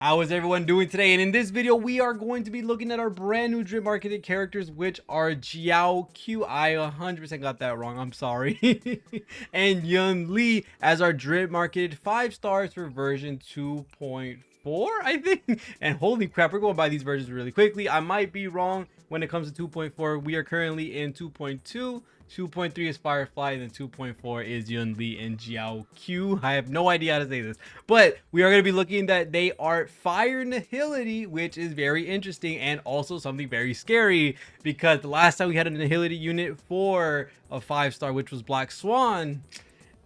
How is everyone doing today? And in this video, we are going to be looking at our brand new drip marketed characters, which are Jiaoqiu. I 100% got that wrong. I'm sorry. And Yunli as our drip marketed 5 stars for version 2.4, I think. And holy crap, we're going by these versions really quickly. I might be wrong when it comes to 2.4. We are currently in 2.2. 2.3 is Firefly, and then 2.4 is Yunli and Jiaoqiu. I have no idea how to say this, but we are going to be looking that they are Fire Nihility, which is very interesting and also something very scary, because the last time we had a Nihility unit for a 5-star, which was Black Swan,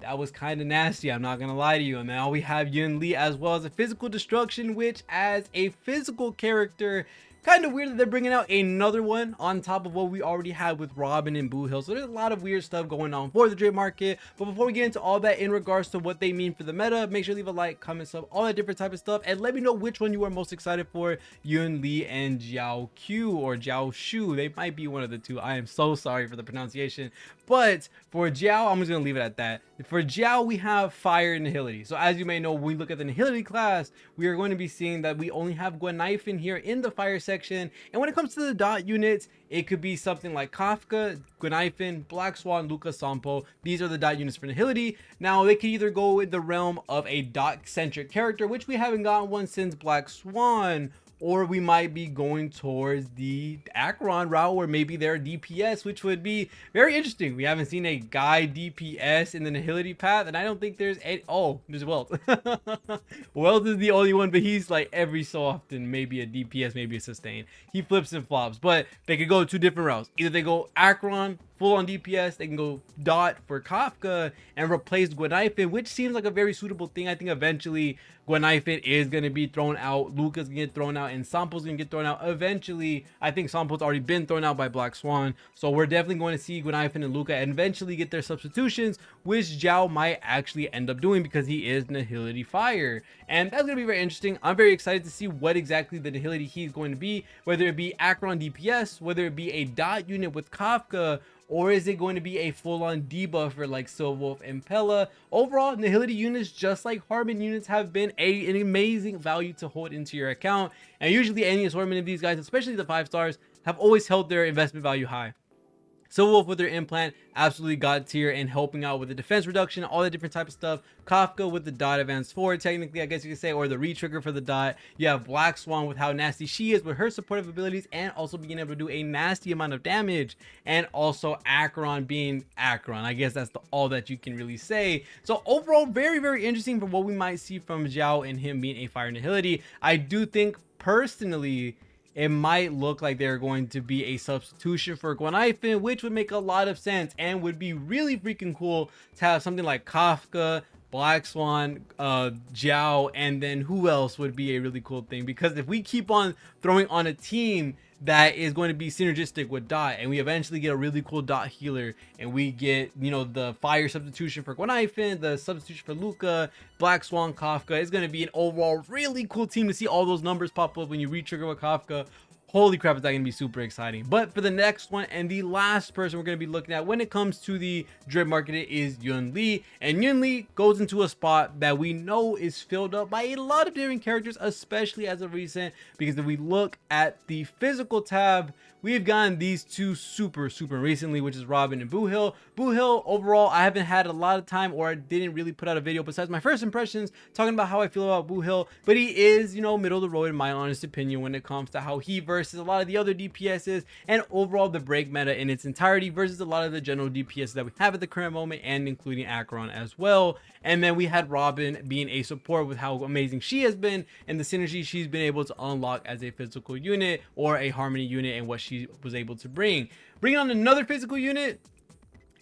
that was kind of nasty, I'm not gonna lie to you. And now we have Yunli as well as a physical destruction, which as a physical character, kind of weird that they're bringing out another one on top of what we already had with Robin and Boo Hill. So there's a lot of weird stuff going on for the trade market. But before we get into all that in regards to what they mean for the meta, make sure to leave a like, comment, sub, all that different type of stuff, and let me know which one you are most excited for, Yunli and Jiaoqiu or Jiaoshu. They might be one of the two. I am so sorry for the pronunciation. But for Jiao, I'm just gonna leave it at that. For Jiao, we have Fire Nihility. So as you may know, when we look at the Nihility class, we are going to be seeing that we only have Guanifin here in the fire section. And when it comes to the dot units, it could be something like Kafka, Guanifin, Black Swan, Luca, Sampo. These are the dot units for Nihility. Now, they could either go in the realm of a dot-centric character, which we haven't gotten one since Black Swan, or we might be going towards the Acheron route, or maybe their DPS, which would be very interesting. We haven't seen a guy DPS in the Nihility path, and I don't think there's any. Oh, there's Welt. Welt is the only one, but he's like every so often, maybe a DPS, maybe a sustain. He flips and flops, but they could go 2 different routes. Either they go Acheron, full on DPS, they can go dot for Kafka and replace Guanifin, which seems like a very suitable thing. I think eventually Guanifin is going to be thrown out, Luca's going to get thrown out, and Sampo's going to get thrown out eventually. I think Sampo's already been thrown out by Black Swan, so we're definitely going to see Guanifin and Luca and eventually get their substitutions, which Jiao might actually end up doing because he is Nihility Fire. And that's going to be very interesting. I'm very excited to see what exactly the Nihility he's going to be, whether it be Acheron DPS, whether it be a dot unit with Kafka, or is it going to be a full-on debuffer like Silwolf and Pella? Overall, Nihility units, just like Harmon units, have been an amazing value to hold into your account. And usually any assortment of these guys, especially the 5 stars, have always held their investment value high. Silwolf with their implant, absolutely god tier and helping out with the defense reduction, all the different type of stuff. Kafka with the dot advance forward, technically, I guess you could say, or the retrigger for the dot. You have Black Swan with how nasty she is with her supportive abilities and also being able to do a nasty amount of damage. And also Acheron being Acheron. I guess that's all that you can really say. So overall, very, very interesting for what we might see from Jiao and him being a Fire Nihility. I do think personally, it might look like they're going to be a substitution for Guanifin, which would make a lot of sense and would be really freaking cool to have something like Kafka, Black Swan, Jiao, and then who else would be a really cool thing? Because if we keep on throwing on a team that is going to be synergistic with dot, and we eventually get a really cool dot healer, and we get, you know, the fire substitution for Guanifin, the substitution for Luca, Black Swan, Kafka, it's going to be an overall really cool team to see all those numbers pop up when you retrigger with Kafka. Holy crap, is that going to be super exciting. But for the next one and the last person we're going to be looking at when it comes to the drip market is Yunli. And Yunli goes into a spot that we know is filled up by a lot of different characters, especially as of recent, because if we look at the physical tab, we've gotten these two super recently, which is Robin and Boo Hill. Boo Hill, overall, I haven't had a lot of time, or I didn't really put out a video besides my first impressions talking about how I feel about Boo Hill. But he is, you know, middle of the road in my honest opinion when it comes to how he versus a lot of the other DPSs and overall the break meta in its entirety versus a lot of the general DPS that we have at the current moment, and including Acheron as well. And then we had Robin being a support with how amazing she has been and the synergy she's been able to unlock as a physical unit or a harmony unit and what she was able to bring on another physical unit.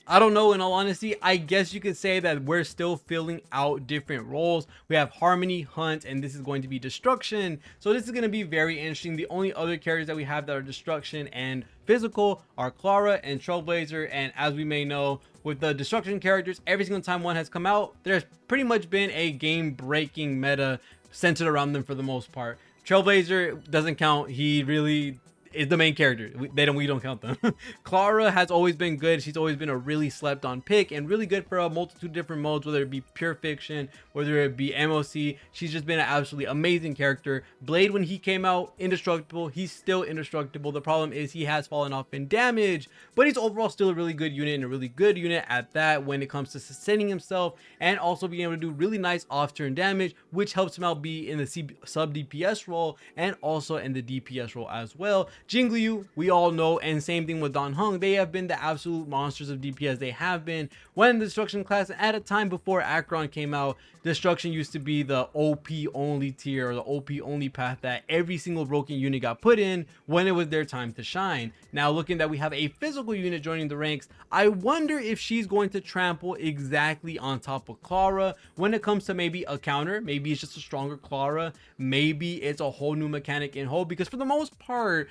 I don't know, in all honesty. I guess you could say that we're still filling out different roles. We have Harmony, Hunt, and this is going to be Destruction. So this is going to be very interesting. The only other characters that we have that are Destruction and physical are Clara and Trailblazer. And as we may know, with the Destruction characters, every single time one has come out, there's pretty much been a game-breaking meta centered around them for the most part. Trailblazer doesn't count. He really is the main character. We don't count them. Clara has always been good. She's always been a really slept on pick and really good for a multitude of different modes, whether it be pure fiction, whether it be MOC. She's just been an absolutely amazing character. Blade, when he came out, indestructible. He's still indestructible. The problem is he has fallen off in damage, but he's overall still a really good unit and a really good unit at that when it comes to sustaining himself and also being able to do really nice off-turn damage, which helps him out be in the sub DPS role and also in the DPS role as well. Jingliu, we all know, and same thing with Dan Heng. They have been the absolute monsters of DPS. They have been when the destruction class at a time before Acheron came out. Destruction used to be the OP only tier or the OP only path that every single broken unit got put in when it was their time to shine. Now looking that we have a physical unit joining the ranks, I wonder if she's going to trample exactly on top of Clara when it comes to maybe a counter. Maybe it's just a stronger Clara. Maybe it's a whole new mechanic in whole, because for the most part,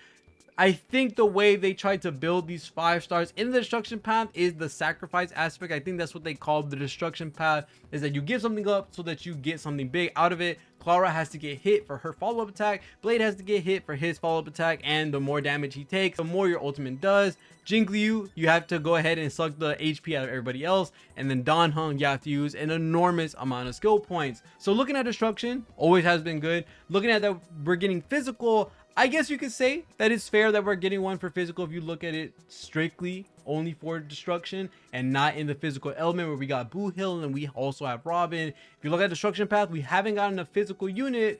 I think the way they tried to build these 5 stars in the destruction path is the sacrifice aspect. I think that's what they call the destruction path, is that you give something up so that you get something big out of it. Clara has to get hit for her follow-up attack. Blade has to get hit for his follow-up attack, and the more damage he takes, the more your ultimate does. Jingliu, you have to go ahead and suck the HP out of everybody else, and then Dan Heng, you have to use an enormous amount of skill points. So looking at destruction, always has been good. Looking at that, we're getting physical. I guess you could say that it's fair that we're getting one for physical if you look at it strictly only for destruction and not in the physical element where we got Boo Hill and we also have Robin. If you look at destruction path, we haven't gotten a physical unit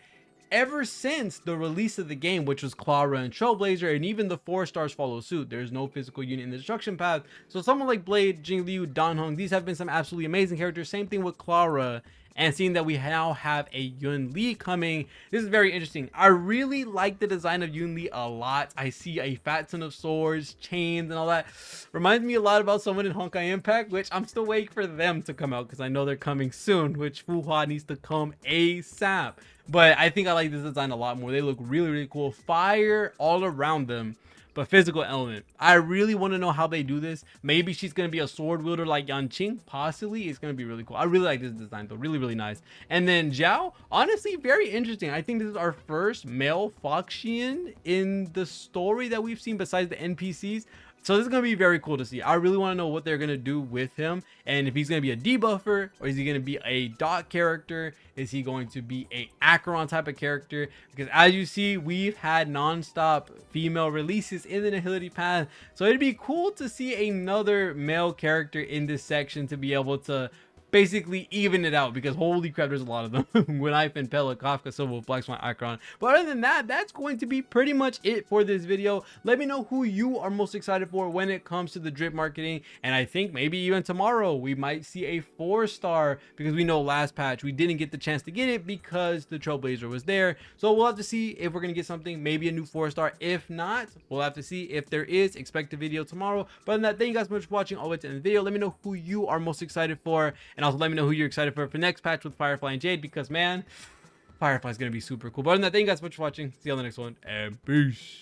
ever since the release of the game, which was Clara and Trailblazer, and even the 4 stars follow suit. There's no physical unit in the destruction path. So someone like Blade, Jingliu, Dan Heng, these have been some absolutely amazing characters. Same thing with Clara. And seeing that we now have a Yunli coming, this is very interesting. I really like the design of Yunli a lot. I see a fat ton of swords, chains, and all that. Reminds me a lot about someone in Honkai Impact, which I'm still waiting for them to come out because I know they're coming soon, which Fuhua needs to come ASAP. But I think I like this design a lot more. They look really, really cool. Fire all around them. But physical element, I really want to know how they do this. Maybe she's going to be a sword wielder like Yanqing. Possibly. It's going to be really cool. I really like this design though. Really, really nice. And then Jiao, honestly, very interesting. I think this is our first male Foxian in the story that we've seen besides the NPCs. So this is going to be very cool to see. I really want to know what they're going to do with him. And if he's going to be a debuffer, or is he going to be a dot character? Is he going to be a Acheron type of character? Because as you see, we've had non-stop female releases in the Nihility path. So it'd be cool to see another male character in this section to be able to basically even it out, because holy crap, there's a lot of them. When I and Pella, Kafka, Silver, Black Swan, Acheron. But other than that, that's going to be pretty much it for this video. Let me know who you are most excited for when it comes to the drip marketing. And I think maybe even tomorrow we might see a 4-star, because we know last patch we didn't get the chance to get it because the Trailblazer was there. So we'll have to see if we're gonna get something, maybe a new 4-star. If not, we'll have to see. If there is, expect a video tomorrow. But other than that, thank you guys so much for watching all the way to the end of the video. Let me know who you are most excited for, and also let me know who you're excited for next patch with Firefly and Jade, because man, Firefly is going to be super cool. But other than that, thank you guys so much for watching. See you on the next one, and peace.